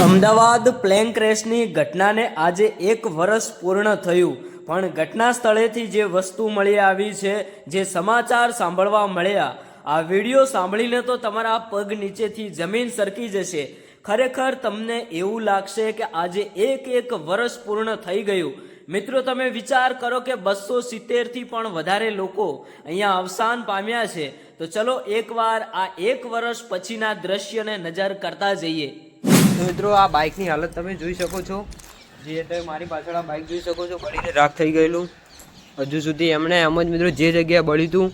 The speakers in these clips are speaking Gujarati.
અમદાવાદ પ્લેન ક્રેશની ઘટનાને આજે 1 વર્ષ પૂર્ણ થયું, પણ ઘટના સ્થળેથી જે વસ્તુ મળી આવી છે, જે સમાચાર સાંભળવા મળ્યા, આ વિડીયો સાંભળીને તો તમારા પગ નીચેથી જમીન સરકી જશે। ખરેખર તમને એવું લાગશે કે આજે એક વર્ષ પૂર્ણ થઈ ગયું। મિત્રો, તમે વિચાર કરો કે 270થી પણ વધારે લોકો અહીંયા અવસાન પામ્યા છે। તો ચલો એકવાર આ 1 વર્ષ પછીના દ્રશ્યને નજર કરતા જઈએ। તો મિત્રો, આ બાઇકની હાલત તમે જોઈ શકો છો। જે તમે મારી પાછળ આ બાઇક જોઈ શકો છો, બળીને રાખ થઈ ગયેલું। હજુ સુધી એમને એમ જ મિત્રો જે જગ્યાએ બળ્યું હતું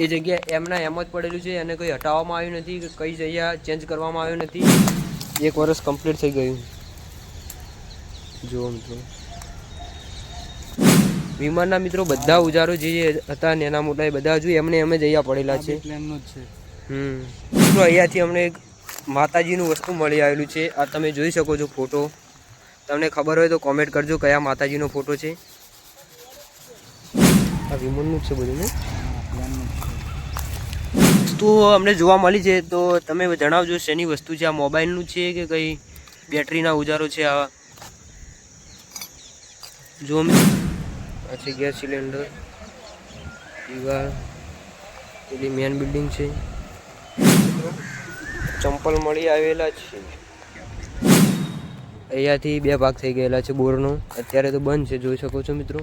એ જગ્યાએ એમના એમ જ પડેલું છે, અને કંઈ હટાવવામાં આવ્યું નથી, કે કઈ જગ્યા ચેન્જ કરવામાં આવ્યું નથી। 1 વર્ષ કમ્પ્લીટ થઈ ગયું। જુઓ મિત્રો, વિમાનના મિત્રો બધા ઉજારો જે હતા નાના મોટા એ બધા હજુ એમને એમ જ અહીંયા પડેલા છે। મિત્રો, અહીંયાથી અમને એક માતાજીનું વસ્તુ મળી આવેલું છે। આ તમે જોઈ શકો છો ફોટો। તમને ખબર હોય તો કોમેન્ટ કરજો કયા માતાજીનો ફોટો છે। આ વિમાનનું જ છે બધું ને વસ્તુ અમને જોવા મળી છે, તો તમે જણાવજો શેની વસ્તુ છે। આ મોબાઈલનું છે કે કઈ બેટરીના ઉજારો છે? આ જો આ છે ગેસ સિલિન્ડર, દીવાલ, પેલી મેન બિલ્ડિંગ છે। ચંપલ મળી આવેલા છે। અહીંયાથી 2 ભાગ થઈ ગયેલા છે બોરનો। અત્યારે તો બંધ છે, જોઈ શકો છો મિત્રો।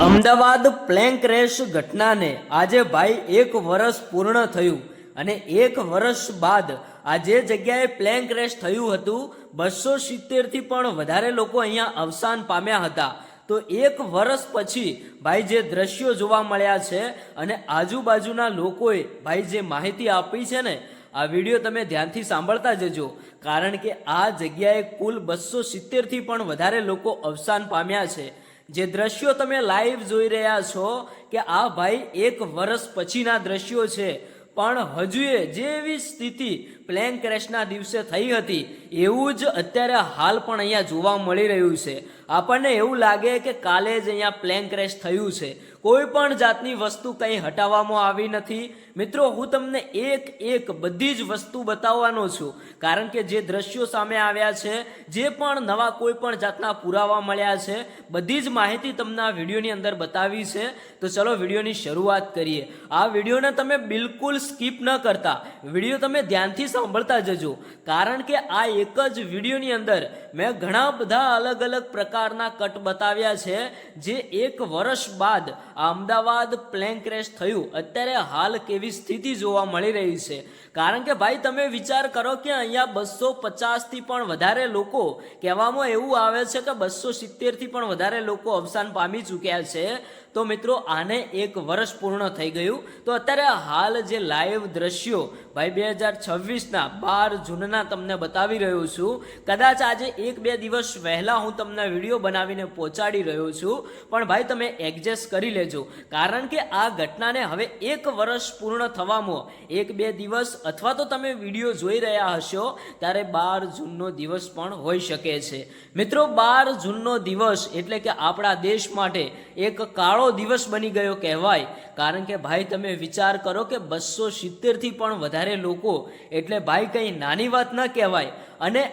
અમદાવાદ પ્લેન ક્રેશ ઘટનાને આજે ભાઈ 1 વર્ષ પૂર્ણ થયું, અને 1 વર્ષ બાદ આ જે જગ્યાએ પ્લેન ક્રેશ થયું હતું 270થી પણ વધારે લોકો અહીંયા અવસાન પામ્યા હતા। તો 1 વર્ષ પછી ભાઈ જે દ્રશ્યો જોવા મળ્યા છે, અને આજુબાજુના લોકોએ ભાઈ જે માહિતી આપી છે ને, આ વિડીયો તમે ધ્યાનથી સાંભળતા જજો, કારણ કે આ જગ્યાએ કુલ 270થી પણ વધારે લોકો અવસાન પામ્યા છે। જે દ્રશ્યો તમે લાઈવ જોઈ રહ્યા છો કે આ ભાઈ 1 વર્ષ પછીના દ્રશ્યો છે, પણ હજુએ જેવી સ્થિતિ પ્લેન ક્રેશના દિવસે થઈ હતી એવું જ અત્યારે હાલ પણ અહીંયા જોવા મળી રહ્યું છે। આપણને એવું લાગે કે કાલે જ અહીંયા પ્લેન ક્રેશ થયું છે। કોઈ પણ જાતની વસ્તુ કંઈ હટાવવામાં આવી નથી। મિત્રો, હું તમને એક બધી જ વસ્તુ બતાવવાનો છું, કારણ કે જે દ્રશ્યો સામે આવ્યા છે, જે પણ નવા કોઈ પણ જાતના પુરાવા મળ્યા છે, બધી જ માહિતી તમને આ વિડીયોની અંદર બતાવી છે। તો ચલો વિડીયોની શરૂઆત કરીએ। આ વિડીયોને તમે બિલકુલ સ્કીપ ન કરતા, વિડીયો તમે ધ્યાનથી સાંભળતા જજો, કારણ કે આ એક જ વિડીયોની અંદર મેં ઘણા બધા અલગ અલગ પ્રકારના કટ બતાવ્યા છે, જે 1 વર્ષ બાદ આ અમદાવાદ પ્લેન ક્રેશ થયું અત્યારે હાલ કેવી સ્થિતિ જોવા મળી રહી છે। કારણ કે ભાઈ તમે વિચાર કરો કે અહીંયા 250થી પણ વધારે લોકો, કહેવામાં એવું આવે છે કે 270થી પણ વધારે લોકો અવસાન પામી ચૂક્યા છે। તો મિત્રો, આને 1 વર્ષ પૂર્ણ થઈ ગયું। તો અત્યારે હાલ જે લાઈવ દ્રશ્યો ભાઈ 2026ના 12 જૂનના તમને બતાવી રહ્યો છું। કદાચ આજે 1-2 દિવસ વહેલા હું તમને વિડીયો બનાવીને પહોંચાડી રહ્યો છું, પણ ભાઈ તમે એડજસ્ટ કરી લેજો, કારણ કે આ ઘટનાને હવે 1 વર્ષ પૂર્ણ થવામાં 1-2 દિવસ, અથવા તો તમે વિડીયો જોઈ રહ્યા હશો ત્યારે 12 જૂનનો દિવસ પણ હોઈ શકે છે। મિત્રો, 12 જૂનનો દિવસ એટલે કે આપણા દેશ માટે એક કાળો દિવસ બની ગયો કહેવાય, કારણ કે ભાઈ તમે વિચાર કરો કે 270થી પણ વધારે લોકો એટલે ભાઈ કંઈ નાની વાત ન કહેવાય। અને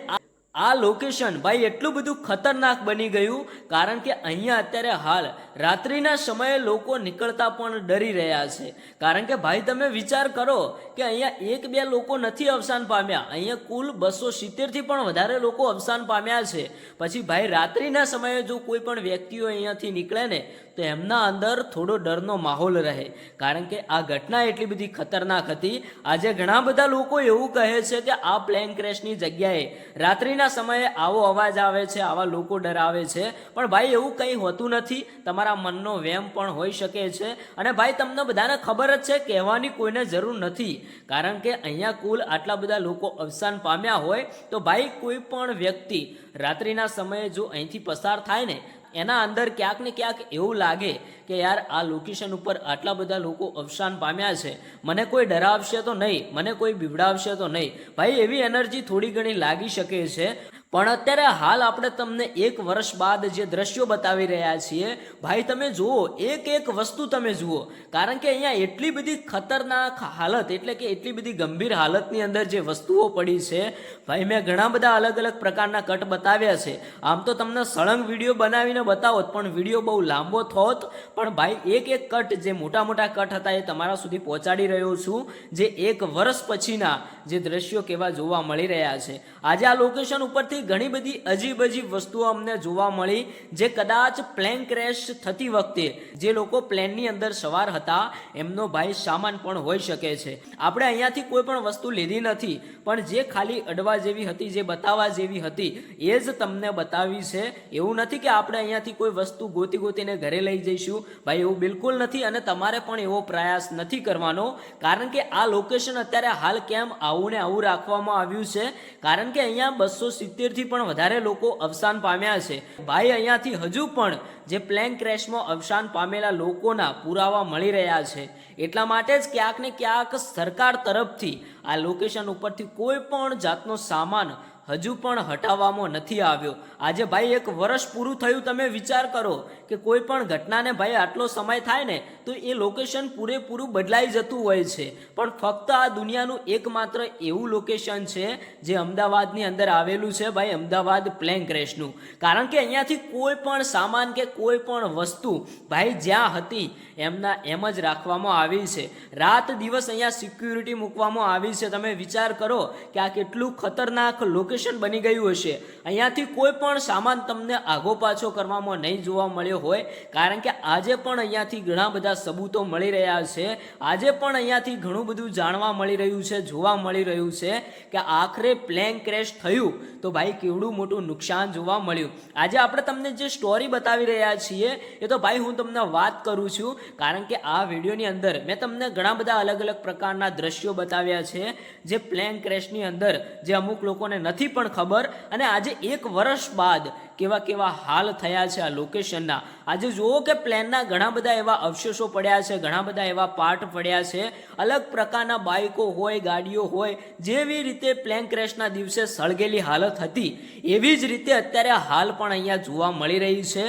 આ લોકેશન ભાઈ એટલું બધું ખતરનાક બની ગયું, કારણ કે અહીંયા અત્યારે હાલ રાત્રિના સમયે લોકો નીકળતા પણ ડરી રહ્યા છે। કારણ કે ભાઈ તમે વિચાર કરો કે અહીંયા 1-2 લોકો નથી અવસાન પામ્યા, અહીંયા કુલ 270થી પણ વધારે લોકો અવસાન પામ્યા છે। પછી ભાઈ રાત્રિના સમયે જો કોઈ પણ વ્યક્તિઓ અહીંયાથી નીકળે ને, તો એમના અંદર થોડો ડરનો માહોલ રહે, કારણ કે આ ઘટના એટલી બધી ખતરનાક હતી। આજે ઘણા બધા લોકો એવું કહે છે કે આ પ્લેન ક્રેશની જગ્યાએ રાત્રિના સમયે આવો અવાજ આવે છે, આવા લોકો ડરાવે છે, પણ ભાઈ એવું કંઈ હોતું નથી। તમારા મનનો વહેમ પણ હોઈ શકે છે। અને ભાઈ તમને બધાને ખબર જ છે, કહેવાની કોઈને જરૂર નથી, કારણ કે અહીંયા કુલ આટલા બધા લોકો અવસાન પામ્યા હોય તો ભાઈ કોઈ પણ વ્યક્તિ રાત્રિના સમયે જો અહીંથી પસાર થાય ને, એના અંદર ક્યાંક ને ક્યાંક એવું લાગે કે યાર આ લોકેશન ઉપર આટલા બધા લોકો અવસાન પામ્યા છે, મને કોઈ ડરાવશે તો નહીં, મને કોઈ બીવડાવશે તો નહીં, ભાઈ એવી એનર્જી થોડી ઘણી લાગી શકે છે। પણ અત્યારે હાલ આપણે તમને 1 વર્ષ બાદ જે દ્રશ્યો બતાવી રહ્યા છીએ ભાઈ તમે જુઓ, એક એક વસ્તુ તમે જુઓ, કારણ કે અહીંયા એટલી બધી ખતરનાક હાલત એટલે કે એટલી બધી ગંભીર હાલતની અંદર જે વસ્તુઓ પડી છે ભાઈ, મેં ઘણા બધા અલગ અલગ પ્રકારના કટ બતાવ્યા છે. આમ તો તમને સળંગ વિડીયો બનાવીને બતાવોત પણ વિડીયો બહુ લાંબો થોત, પણ ભાઈ એક એક કટ જે મોટા મોટા કટ હતા એ તમારા સુધી પહોંચાડી રહ્યો છું, જે 1 વર્ષ પછીના જે દ્રશ્યો કેવા જોવા મળી રહ્યા છે. આજે આ લોકેશન ઉપરથી ઘણી બધી અજીબ અજીબ વસ્તુઓ અમને જોવા મળી, જે કદાચ પ્લેન ક્રેશ થતી વખતે જે લોકો પ્લેનની અંદર સવાર હતા એમનો ભાઈ સામાન પણ હોઈ શકે છે. આપણે અહીંયાથી કોઈ પણ વસ્તુ લીધી નથી, પણ જે ખાલી અડવા જેવી હતી, જે બતાવવા જેવી હતી એ જ તમને બતાવી છે. એવું નથી કે આપણે અહીંયાથી કોઈ વસ્તુ ગોતી ગોતીને ઘરે લઈ જઈશું ભાઈ, એવું બિલકુલ નથી. અને તમારે પણ એવો પ્રયાસ નથી કરવાનો, કારણ કે આ લોકેશન અત્યારે હાલ કેમ આવું ને આવું રાખવામાં આવ્યું છે, કારણ કે અહીંયા 270 થી પણ વધારે લોકો અવસાન પામ્યા છે ભાઈ. અહીંયાથી હજુ પણ જે પ્લેન ક્રેશમાં અવસાન પામેલા લોકોના પુરાવા મળી રહ્યા છે. એટલા માટે જ ક્યાંક ને ક્યાંક સરકાર તરફથી આ લોકેશન ઉપરથી કોઈ પણ જાતનો સામાન હજુ પણ હટાવવામાં નથી આવ્યો. આજે ભાઈ 1 વર્ષ પૂરું થયું, તમે વિચાર કરો કે કોઈ પણ ઘટનાને ભાઈ આટલો સમય થાય ને તો એ લોકેશન પૂરેપૂરું બદલાઈ જતું હોય છે. પણ ફક્ત આ દુનિયાનું એકમાત્ર એવું લોકેશન છે જે અમદાવાદની અંદર આવેલું છે ભાઈ, અમદાવાદ પ્લેન ક્રેશનું. કારણ કે અહીંયાથી કોઈ પણ સામાન કે કોઈ પણ વસ્તુ ભાઈ જ્યાં હતી એમના એમ જ રાખવામાં આવી છે. રાત દિવસ અહીંયા સિક્યુરિટી મૂકવામાં આવી છે. તમે વિચાર કરો કે આ કેટલું ખતરનાક લોકેશન બની ગયું હશે. અહીંયાથી કોઈ પણ સામાન તમને આગો પાછો કરવામાં નહીં જોવા મળ્યો હોય, કારણ કે આજે પણ અહીંયાથી ઘણા બધા સબૂતો મળી રહ્યા છે. આજે પણ અહીંયાથી ઘણું બધું જાણવા મળી રહ્યું છે, જોવા મળી રહ્યું છે કે આખરે પ્લેન ક્રેશ થયું તો ભાઈ કેવડું મોટું નુકસાન જોવા મળ્યું. આજે આપણે તમને જે સ્ટોરી બતાવી રહ્યા છીએ એ તો ભાઈ હું તમને વાત કરું છું, કારણ કે આ વિડીયોની અંદર મેં તમને ઘણા બધા અલગ અલગ પ્રકારના દ્રશ્યો બતાવ્યા છે જે પ્લેન ક્રેશની અંદર જે અમુક લોકોને નથી પણ ખબર. અને આજે 1 વર્ષ બાદ કેવા કેવા હાલ થયા છે આ લોકેશનના. આજે જુઓ કે પ્લેનના ઘણા બધા એવા અવશેષો પડ્યા છે, ઘણા બધા એવા પાર્ટ પડ્યા છે, અલગ પ્રકારના બાઇકો હોય, ગાડીઓ હોય, જેવી રીતે પ્લેન ક્રેશના દિવસે સળગેલી હાલત હતી એવી જ રીતે અત્યારે હાલ પણ અહીંયા જોવા મળી રહી છે.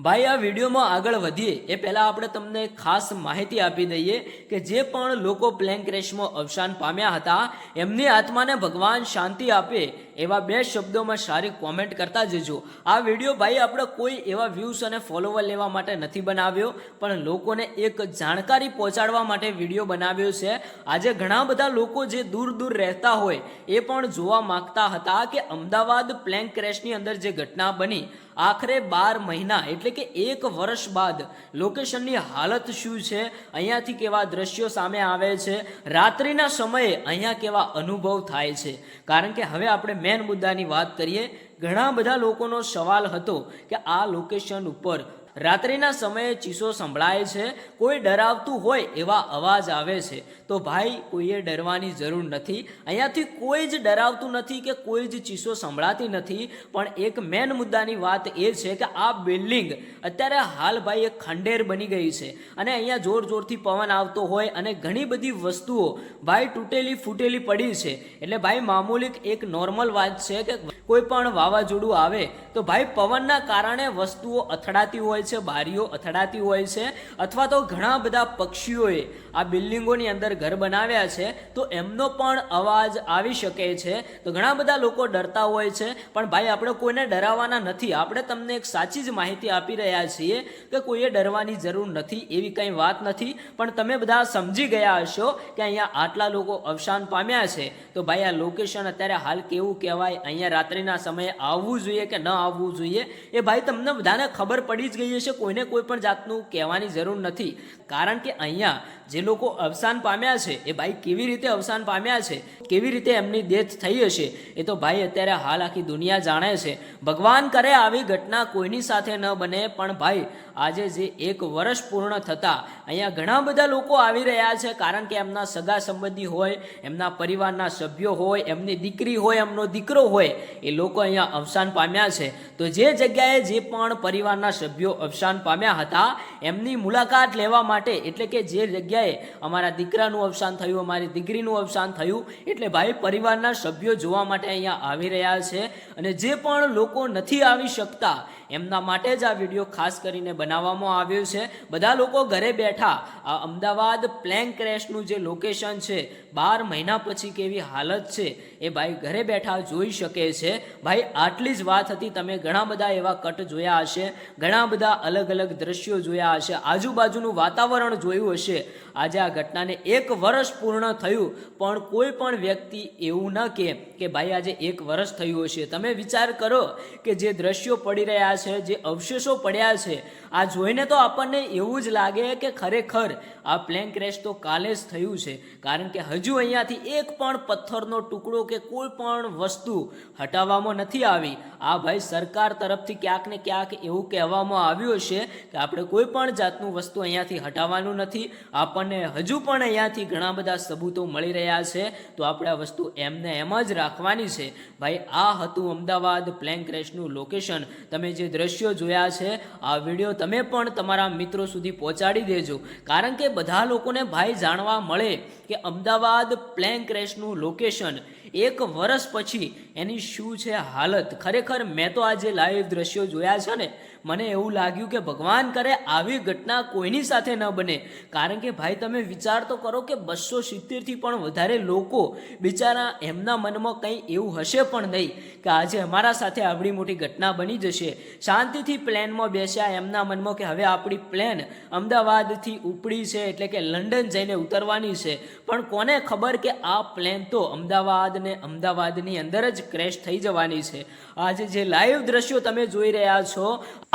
ભાઈ આ વિડીયોમાં આગળ વધીએ એ પહેલાં આપણે તમને ખાસ માહિતી આપી દઈએ કે જે પણ લોકો પ્લેન ક્રેશમાં અવસાન પામ્યા હતા એમની આત્માને ભગવાન શાંતિ આપે એવા 2 શબ્દોમાં સારી કોમેન્ટ કરતા જજો. આ વિડીયો ભાઈ આપણે કોઈ એવા વ્યૂઝ અને ફોલોવર લેવા માટે નથી બનાવ્યો, પણ લોકોને એક જાણકારી પહોંચાડવા માટે વિડીયો બનાવ્યો છે. આજે ઘણા બધા લોકો જે દૂર દૂર રહેતા હોય એ પણ જોવા માંગતા હતા કે અમદાવાદ પ્લેન ક્રેશની અંદર જે ઘટના બની આખરે 12 મહિના એટલે કે 1 વર્ષ બાદ લોકેશનની હાલત શું છે, અહીંયાથી કેવા દ્રશ્યો સામે આવે છે, રાત્રિના સમયે અહીંયા કેવા અનુભવ થાય છે. કારણ કે હવે આપણે મેન મુદ્દાની વાત કરીએ. ઘણા બધા લોકોનો સવાલ હતો કે આ લોકેશન ઉપર રાત્રિના સમયે ચીસો સંભળાય છે, કોઈ ડરાવતું હોય એવા અવાજ આવે છે. તો ભાઈ કોઈએ ડરવાની જરૂર નથી. અહીંયાથી કોઈ જ ડરાવતું નથી કે કોઈ જ ચીસો સંભળાતી નથી. પણ એક મેન મુદ્દાની વાત એ છે કે આ બિલ્ડિંગ અત્યારે હાલ ભાઈ એક ખંડેર બની ગઈ છે અને અહીંયા જોર જોરથી પવન આવતો હોય અને ઘણી બધી વસ્તુઓ ભાઈ તૂટેલી ફૂટેલી પડી છે. એટલે ભાઈ મામૂલી એક નોર્મલ વાત છે કે કોઈ પણ વાવાઝોડું આવે તો ભાઈ પવનના કારણે વસ્તુઓ અથડાતી હોય છે, બારીઓ અથડાતી હોય છે, અથવા તો ઘણા બધા પક્ષીઓએ આ બિલ્ડિંગોની અંદર ઘર બનાવ્યા છે તો એમનો પણ અવાજ આવી શકે છે. તો ઘણા બધા લોકો ડરતા હોય છે, પણ ભાઈ આપણે કોઈને ડરાવવાના નથી. આપણે તમને એક સાચી જ માહિતી આપી રહ્યા છીએ કે કોઈએ ડરવાની જરૂર નથી, એવી કંઈ વાત નથી. પણ તમે બધા સમજી ગયા હશો કે અહીંયા આટલા લોકો અવસાન પામ્યા છે તો ભાઈ આ લોકેશન અત્યારે હાલ કેવું કહેવાય, અહીંયા રાત્રિના સમયે આવવું જોઈએ કે ન આવવું જોઈએ એ ભાઈ તમને બધાને ખબર પડી જ ગઈ હશે. કોઈને કોઈ પણ જાતનું કહેવાની જરૂર નથી. કારણ કે અહીંયા જે લોકો અવસાન પામ્યા છે એ ભાઈ કેવી રીતે અવસાન પામ્યા છે, કેવી રીતે એમની ડેથ થઈ હશે એ તો ભાઈ અત્યારે હાલ આખી દુનિયા જાણે છે. ભગવાન કરે આવી ઘટના કોઈની સાથે ન બને. પણ ભાઈ આજે જે 1 વર્ષ પૂર્ણ થતા અહીંયા ઘણા બધા લોકો આવી રહ્યા છે, કારણ કે એમના સગા સંબંધી હોય, એમના પરિવારના સભ્યો હોય, એમની દીકરી હોય, એમનો દીકરો હોય, એ લોકો અહીંયા અવસાન પામ્યા છે. તો જે જગ્યાએ જે પણ પરિવારના સભ્યો અવસાન પામ્યા હતા એમની મુલાકાત લેવા માટે, એટલે કે જે જગ્યાએ અમારા દીકરાનું અવસાન થયું, અમારી દીકરીનું અવસાન થયું, એટલે ભાઈ પરિવારના સભ્યો જોવા માટે અહીંયા આવી રહ્યા છે. અને જે પણ લોકો નથી આવી શકતા એમના માટે જ આ વિડીયો ખાસ કરીને બનાવવામાં આવ્યો છે. બધા લોકો ઘરે બેઠા આ અમદાવાદ પ્લેન ક્રેશનું જે લોકેશન છે, 12 મહિના પછી કેવી હાલત છે એ ભાઈ ઘરે બેઠા જોઈ શકે છે. ભાઈ આટલી જ વાત હતી. તમે ઘણા બધા એવા કટ જોયા હશે, ઘણા બધા અલગ અલગ દ્રશ્યો જોયા હશે, આજુબાજુનું વાતાવરણ જોયું હશે. આજે આ ઘટનાને 1 વર્ષ પૂર્ણ થયું, પણ કોઈ પણ વ્યક્તિ એવું ન કહે કે ભાઈ આજે 1 વર્ષ થયું હશે. તમે વિચાર કરો કે જે દ્રશ્યો પડી રહ્યા છે, જે અવશેષો પડ્યા છે, આ જોઈને તો આપણને એવું જ લાગે કે ખરેખર આ પ્લેન ક્રેશ તો કાલે જ થયું છે. કારણ કે હજુ અહીંયાથી એક પણ પથ્થરનો ટુકડો કે કોઈ પણ વસ્તુ હટાવવામાં નથી આવી. આ ભાઈ સરકાર તરફથી ક્યાંક ને ક્યાંક એવું કહેવામાં આવ્યું હશે કે આપણે કોઈ પણ જાતનું વસ્તુ અહીંયાથી હટાવવાનું નથી. આપણને હજુ પણ અહીંયાથી ઘણા બધા સબૂતો મળી રહ્યા છે, તો આપણે આ વસ્તુ એમને એમ જ રાખવાની છે. ભાઈ આ હતું અમદાવાદ પ્લેન ક્રેશનું લોકેશન. તમે જે દ્રશ્યો જોયા છે, આ વિડીયો તમે પણ તમારા મિત્રો સુધી પહોંચાડી દેજો, કારણ કે બધા લોકોને ભાઈ જાણવા મળે કે અમદાવાદ પ્લેન ક્રેશનું લોકેશન 1 વર્ષ પછી એની શું છે હાલત. ખરેખર મેં તો આ જે લાઈવ દ્રશ્યો જોયા છે ને, મને એવું લાગ્યું કે ભગવાન કરે આવી ઘટના કોઈની સાથે ન બને. કારણ કે ભાઈ તમે વિચાર તો કરો કે 270થી પણ વધારે લોકો બિચારા, એમના મનમાં કંઈ એવું હશે પણ નહીં કે આજે અમારા સાથે આવડી મોટી ઘટના બની જશે. શાંતિથી પ્લેનમાં બેસ્યા, એમના મનમાં કે હવે આપણી પ્લેન અમદાવાદથી ઉપડી છે, એટલે કે લંડન જઈને ઉતરવાની છે. પણ કોને ખબર કે આ પ્લેન તો અમદાવાદ ને અમદાવાદની અંદર જ ક્રેશ થઈ જવાની છે. આજે જે લાઈવ દ્રશ્યો તમે જોઈ રહ્યા છો,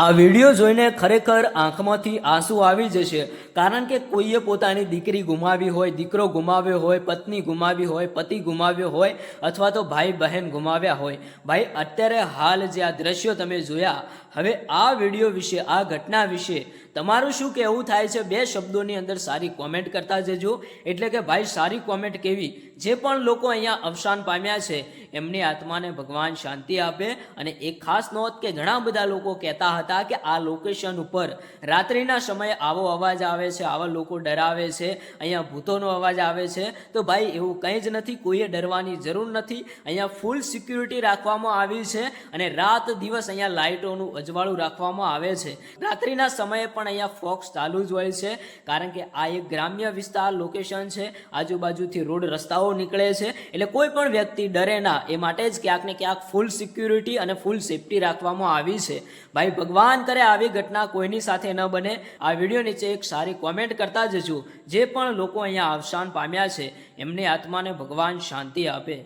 આ વિડીયો જોઈને ખરેખર આંખમાંથી આંસુ આવી જશે. કારણ કે કોઈએ પોતાની દીકરી ગુમાવી હોય, દીકરો ગુમાવ્યો હોય, પત્ની ગુમાવી હોય, પતિ ગુમાવ્યો હોય, અથવા તો ભાઈ બહેન ગુમાવ્યા હોય. ભાઈ અત્યારે હાલ જે આ દ્રશ્યો તમે જોયા, હવે આ વિડીયો વિશે, આ ઘટના વિશે તમારું શું કહેવું થાય છે? 2 શબ્દોની અંદર સારી કોમેન્ટ કરતા જજો. એટલે કે ભાઈ સારી કોમેન્ટ કેવી, જે પણ લોકો અહીંયા અવસાન પામ્યા છે એમની આત્માને ભગવાન શાંતિ આપે. અને એક ખાસ નોંધ કે ઘણા બધા લોકો કહેતા હતા કે આ લોકેશન ઉપર રાત્રિના સમયે આવો અવાજ આવે છે, આવા લોકો ડરાવે છે, અહીંયા ભૂતોનો અવાજ આવે છે. તો ભાઈ એવું કંઈ જ નથી, કોઈએ ડરવાની જરૂર નથી. અહીંયા ફૂલ સિક્યુરિટી રાખવામાં આવી છે અને રાત દિવસ અહીંયા લાઇટોનું અજવાળું રાખવામાં આવે છે. રાત્રિના સમયે પણ અહીંયા ફોક્સ ચાલુ જ હોય છે, કારણ કે આ એક ગ્રામ્ય વિસ્તાર લોકેશન છે, આજુબાજુથી રોડ રસ્તાઓ નીકળે છે, એટલે કોઈ પણ વ્યક્તિ ડરે ના, એ માટે જ ક્યાંક ને ક્યાંક ફૂલ સિક્યુરિટી અને ફૂલ સેફટી રાખવામાં આવી છે. ભાઈ ભગવાન કરે આવી ઘટના કોઈની સાથે ન બને. આ વિડીયો નીચે એક સારી કોમેન્ટ કરતા જજો. જે પણ લોકો અહીંયા અવસાન પામ્યા છે એમની આત્માને ભગવાન શાંતિ આપે.